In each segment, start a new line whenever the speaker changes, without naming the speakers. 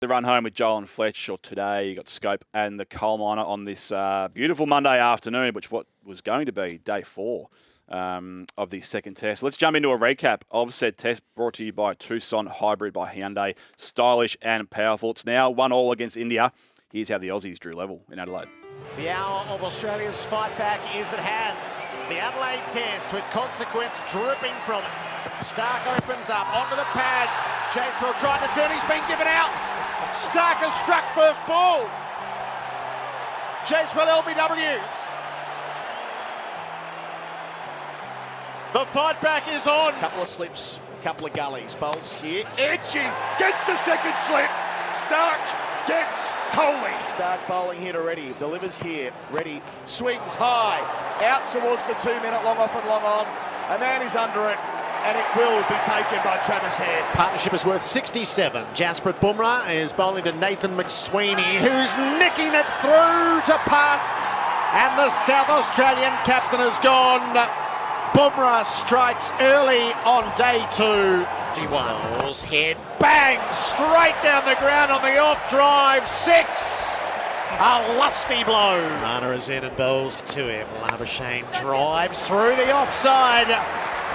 The run home with Joel and Fletch, or today you got Scope and the coal miner on this beautiful Monday afternoon, which was going to be day 4 of the second test. Let's jump into a recap of said test, brought to you by Tucson Hybrid by Hyundai. Stylish and powerful. It's now 1-1 against India. Here's how the Aussies drew level in Adelaide.
The hour of Australia's fight back is at hand. The Adelaide test with consequence dripping from it. Stark opens up onto the pads. Chasewell trying to turn, he's been given out. Stark has struck first ball. Chasewell LBW. The fight back is on. Couple of slips, couple of gullies. Bowls here.
Edging, gets the second slip. Stark gets Coley.
Stark bowling hit already. Delivers here. Ready. Swings high. Out towards the 2 minute long off and long on. A man is under it. And it will be taken by Travis Head. Partnership is worth 67. Jasprit Bumrah is bowling to Nathan McSweeney, who's nicking it through to punt. And the South Australian captain has gone. Bumrah strikes early on day 2. He bowls head, bang, straight down the ground on the off drive. 6. A lusty blow. Rana is in and bowls to him. Labuschagne drives through the offside.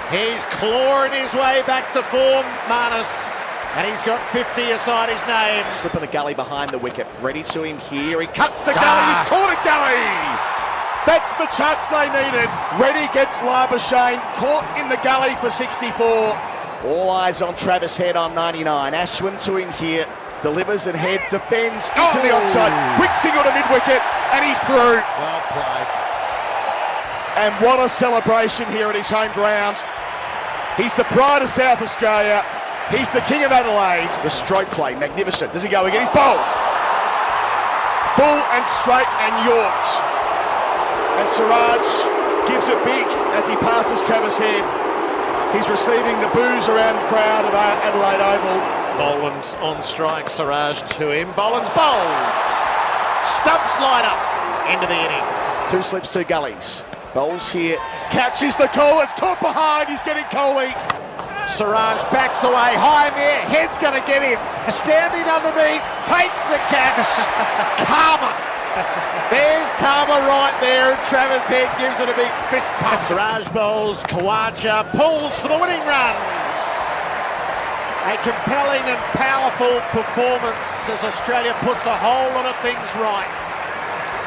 He's clawing his way back to form, Marnus. And he's got 50 aside his name. Slipping a gully behind the wicket. Ready to him here. He cuts the gully. He's caught a gully.
That's the chance they needed. Reddy gets Labuschagne, caught in the gully for 64.
All eyes on Travis Head on 99. Ashwin to him here. Delivers and Head defends into the offside.
Quick single to mid-wicket, and he's through.
Well played.
And what a celebration here at his home ground. He's the pride of South Australia. He's the king of Adelaide.
The stroke play, magnificent. Does he go again? He's bowled.
Full and straight and yorked. And Siraj gives it big as he passes Travis Head. He's receiving the boos around the crowd of Adelaide Oval.
Boland's on strike, Siraj to him. Boland's bowls. Stumps line up into the innings. 2 slips, 2 gullies. Bowls here.
Catches the call. It's caught behind. He's getting Coley.
Siraj backs away. High in the air. Head's going to get him. Standing underneath. Takes the catch. Karma. There's karma right there. And Travis Head gives it a big fist pump. Siraj bowls. Khawaja pulls for the winning runs. A compelling and powerful performance as Australia puts a whole lot of things right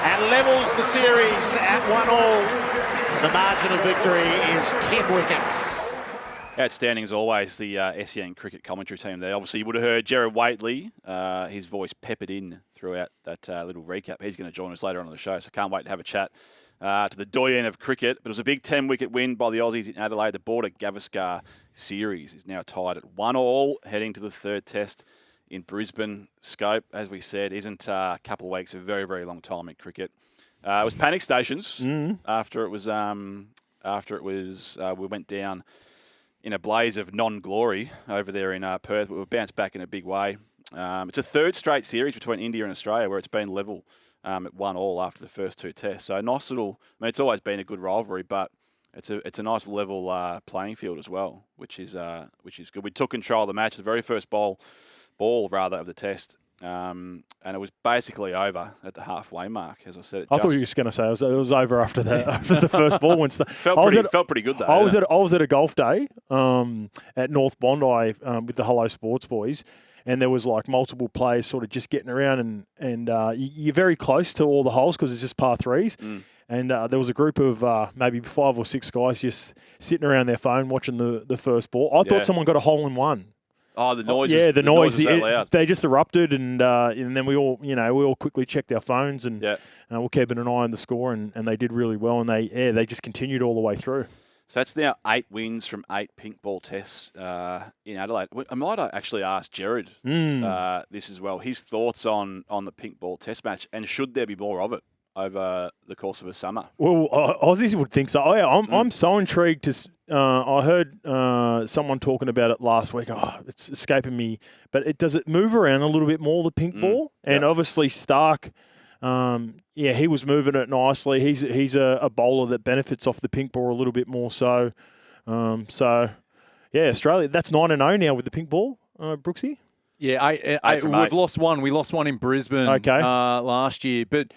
and levels the series at 1-1. The margin of victory is 10 wickets.
Outstanding as always, the SEN cricket commentary team there. Obviously, you would have heard Gerard Whateley, his voice peppered in throughout that little recap. He's going to join us later on in the show, so can't wait to have a chat to the doyen of cricket. But it was a big 10-wicket win by the Aussies in Adelaide. The Border Gavaskar series is now tied at 1-1, heading to the third test in Brisbane. Scope, as we said, isn't a couple of weeks, a very, very long time in cricket. It was panic stations after it was we went down in a blaze of non-glory over there in Perth. We've bounced back in a big way. It's a third straight series between India and Australia where it's been level at 1-1 after the first 2 tests. So a nice little. I mean, it's always been a good rivalry, but it's a nice level playing field as well, which is good. We took control of the match, the very first ball of the test. And it was basically over at the halfway mark, as I said.
I thought you were just going to say it was over after the first ball.
Felt pretty good though.
I was at a golf day at North Bondi with the Hello Sports boys, and there was like multiple players sort of just getting around, and you're very close to all the holes because it's just par 3s. And there was a group of maybe 5 or 6 guys just sitting around their phone watching the first ball. I thought someone got a hole in one.
Oh, the noise!
Yeah, the noise
was that loud.
They just erupted, and then we all quickly checked our phones, and we're keeping an eye on the score, and they did really well, and they just continued all the way through.
So that's now 8 wins from 8 pink ball tests in Adelaide. I might actually ask Gerard this as well. His thoughts on the pink ball test match, and should there be more of it over the course of a summer?
Well, Aussies would think so. I'm so intrigued to. I heard someone talking about it last week. Oh, it's escaping me. But does it move around a little bit more, the pink ball? And obviously Stark, he was moving it nicely. He's a bowler that benefits off the pink ball a little bit more so. Australia, that's 9-0 now with the pink ball, Brooksy.
Yeah,
Eight from
we've
eight.
lost one. We lost one in Brisbane
Okay.
last year. But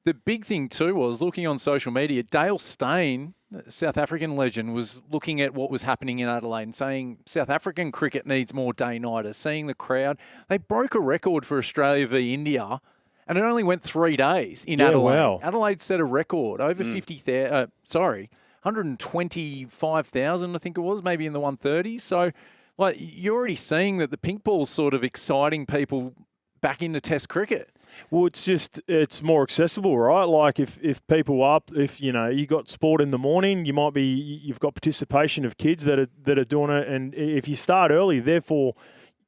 the big thing too was looking on social media, Dale Steyn, South African legend, was looking at what was happening in Adelaide and saying South African cricket needs more day-nighters, seeing the crowd. They broke a record for Australia v India, and it only went 3 days in Adelaide.
Wow.
Adelaide set a record, over 125,000, I think it was, maybe in the 130s. So, like, you're already seeing that the pink ball's sort of exciting people back into Test cricket.
Well, it's more accessible, right? Like if people you got sport in the morning, you've got participation of kids that are doing it, and if you start early, therefore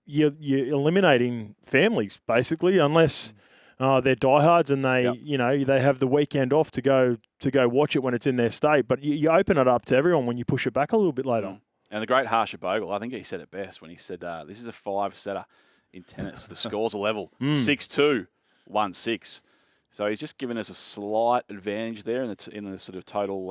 you're eliminating families basically, unless they're diehards and they have the weekend off to go watch it when it's in their state. But you open it up to everyone when you push it back a little bit later.
And the great Harsha Bogle, I think he said it best when he said, this is a 5-setter in tennis. The scores are level, 6-2, 1-6. So he's just given us a slight advantage there in the sort of total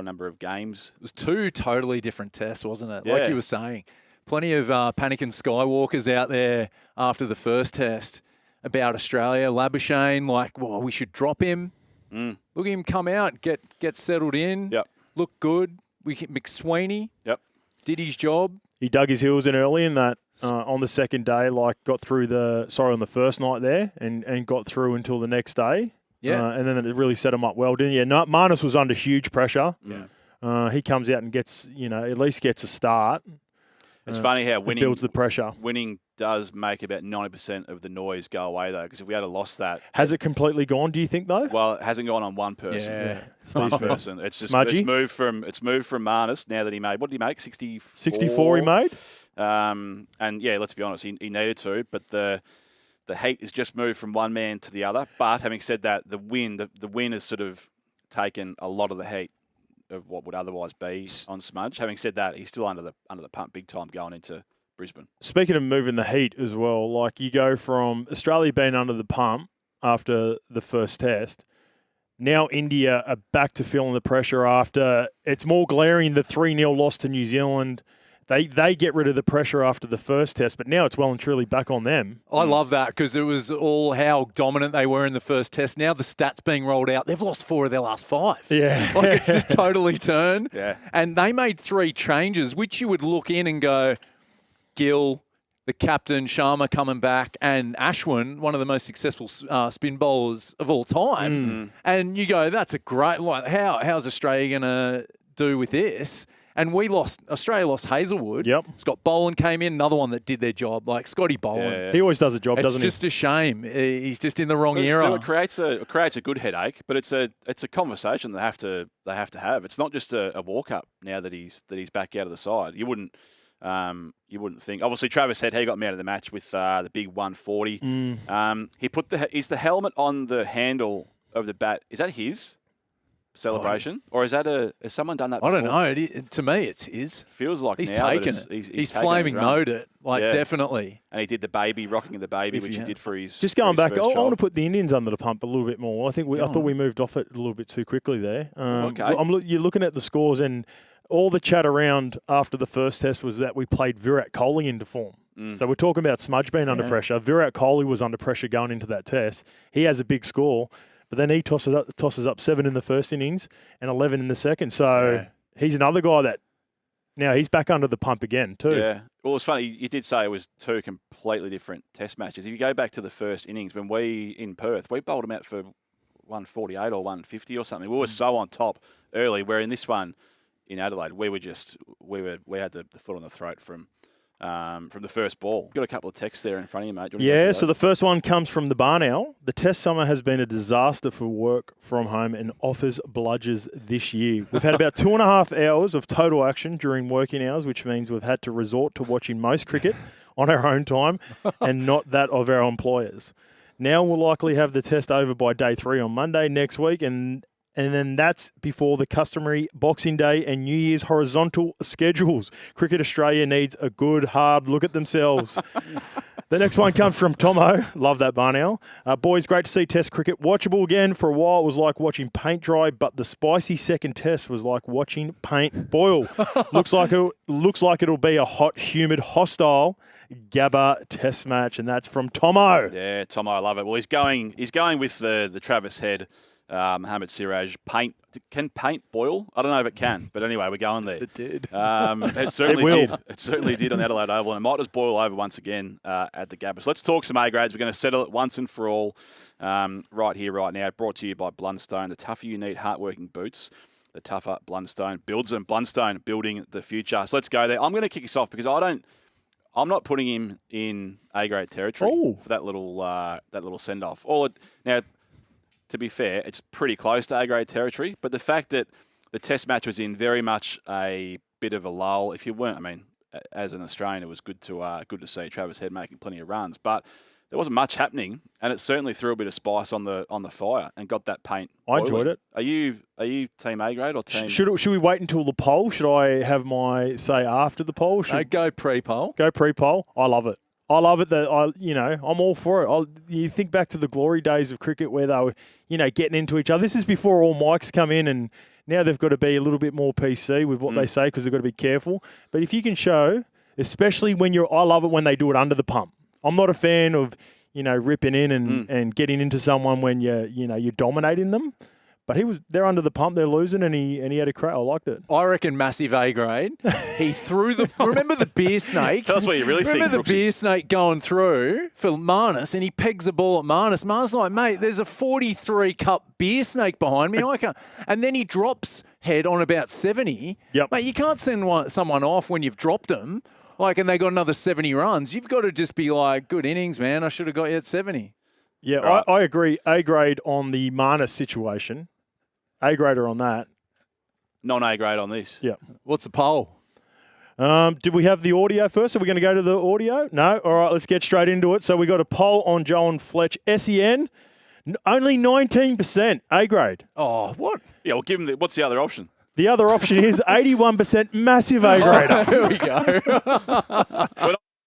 number of games.
It was 2 totally different tests, wasn't it?
Yeah.
Like you were saying. Plenty of panic and skywalkers out there after the first test about Australia. Labuschagne, like, well, we should drop him. Look at him come out, get settled in,
Yep.
look good. McSweeney
Yep.
did his job.
He dug his heels in early in that on the second day, like got through on the first night there and got through until the next day.
Yeah.
And then it really set him up well, didn't it? Yeah, Marnus was under huge pressure.
Yeah.
He comes out and gets, at least gets a start.
It's funny how
It builds the pressure.
winning does make about 90% of the noise go away, though, because if we had lost that,
Has it completely gone, do you think, though?
well, it hasn't gone on one person.
Yeah.
It's this person. It's just
Smudgy?
it's moved from Marnus now that he made, what did he make? 64?
64 he made?
And yeah, let's be honest, he needed to, but the heat has just moved from one man to the other. But having said that, the wind has sort of taken a lot of the heat of what would otherwise be on Smudge. Having said that, he's still under the pump big time going into Brisbane.
Speaking of moving the heat as well, like you go from Australia being under the pump after the first test, now India are back to feeling the pressure after it's more glaring, the 3-0 loss to New Zealand. They get rid of the pressure after the first test, but now it's well and truly back on them.
I love that because it was all how dominant they were in the first test. Now the stats being rolled out, they've lost 4 of their last 5.
Yeah.
Like it's just totally turned.
Yeah.
And they made 3 changes, which you would look in and go, Gill, the captain, Sharma coming back, and Ashwin, one of the most successful spin bowlers of all time. And you go, that's a great, like, how's Australia going to do with this? And Australia lost Hazelwood.
Yep.
Scott Boland came in, another one that did their job, like Scotty Boland.
Yeah.
He always does a job,
It's
doesn't
just a shame. He's just in the wrong
But
era.
still, it creates a good headache, but it's a conversation they have to have. It's not just a walk up now that he's back out of the side. You wouldn't think. Obviously, Travis Head, he got me out of the match with the big 140. He put is the helmet on the handle of the bat. Is that his celebration, or has someone done that before?
I don't know. To me, it's his.
Feels like
He's
now that
taken
it's-
it.
He's taken
flaming
his run.
note it. Like,
Yeah.
definitely.
And he did the baby, rocking of the baby,
If
which
you-
he did for his.
Just going
for his
back, I
first
want
child.
to put the Indians under the pump a little bit more. I thought we moved off it a little bit too quickly there.
Okay.
You're looking at the scores, and all the chat around after the first test was that we played Virat Kohli into form. So we're talking about Smudge being under pressure. Virat Kohli was under pressure going into that test. He has a big score, but then he tosses up 7 in the first innings and 11 in the second. So he's another guy that now he's back under the pump again too.
Yeah. Well, it's funny. You did say it was 2 completely different test matches. If you go back to the first innings, when we in Perth, we bowled them out for 148 or 150 or something. We were so on top early. Where in this one in Adelaide, we had the foot on the throat from the first ball. Got a couple of texts there in front of you, mate. Do you wanna go
Yeah,
through
so
those?
the first one comes from the Barn Owl. The test summer has been a disaster for work from home and offers bludgers this year. We've had about 2.5 hours of total action during working hours, which means we've had to resort to watching most cricket on our own time and not that of our employers. Now we'll likely have the test over by day 3 on Monday next week, and and then that's before the customary Boxing Day and New Year's horizontal schedules. Cricket Australia needs a good, hard look at themselves. The next one comes from Tomo. Love that, Barnell. Boys, great to see Test cricket watchable again. For a while, it was like watching paint dry, but the spicy second Test was like watching paint boil. looks like it'll be a hot, humid, hostile Gabba Test match, and that's from Tomo.
Yeah, Tomo, I love it. Well, he's going with the Travis Head, Mohammad Siraj. Can paint boil? I don't know if it can, but anyway, we're going there.
It did.
It certainly did. It certainly did on the Adelaide Oval, and it might just boil over once again at the Gabba. So let's talk some A grades. We're going to settle it once and for all right here, right now. Brought to you by Blundstone. The tougher you need hardworking boots, the tougher Blundstone builds them. Blundstone, building the future. So let's go there. I'm going to kick us off because I'm not putting him in A grade territory for that little send off. Now, to be fair, it's pretty close to A grade territory, but the fact that the Test match was in very much a bit of a lull. If you weren't, I mean, as an Australian, it was good to see Travis Head making plenty of runs, but there wasn't much happening, and it certainly threw a bit of spice on the fire and got that paint.
I enjoyed it.
Are you team A grade or team?
Should we wait until the poll? Should I have my say after the poll?
Go pre-poll.
Go pre-poll. I love it. I love it that I'm all for it. You think back to the glory days of cricket where they were, getting into each other. This is before all mics come in, and now they've got to be a little bit more PC with what they say because they've got to be careful. But if you can show, especially I love it when they do it under the pump. I'm not a fan of, ripping in and getting into someone when you're dominating them. But they're under the pump, they're losing, and he had a crack. I liked it.
I reckon massive A grade. He threw remember the beer snake?
Tell us what you really think.
Remember the beer snake going through for Marnus, and he pegs a ball at Marnus. Marnus like, mate, there's a 43 cup beer snake behind me. I can't. And then he drops Head on about 70.
Yep.
Mate, you can't send someone off when you've dropped them. And they got another 70 runs. You've got to just be like, good innings, man. I should have got you at 70.
Yeah,
right.
I agree. A grade on the Marnus situation. A grader on that.
Non-A grade on this.
Yeah.
What's the poll?
Did we have the audio first? Are we going to go to the audio? No? All right, let's get straight into it. So we got a poll on Joel Fletch. SEN, only 19% A grade.
Oh, what?
Yeah, well, give him what's the other option?
The other option is 81% massive A grader.
There we go.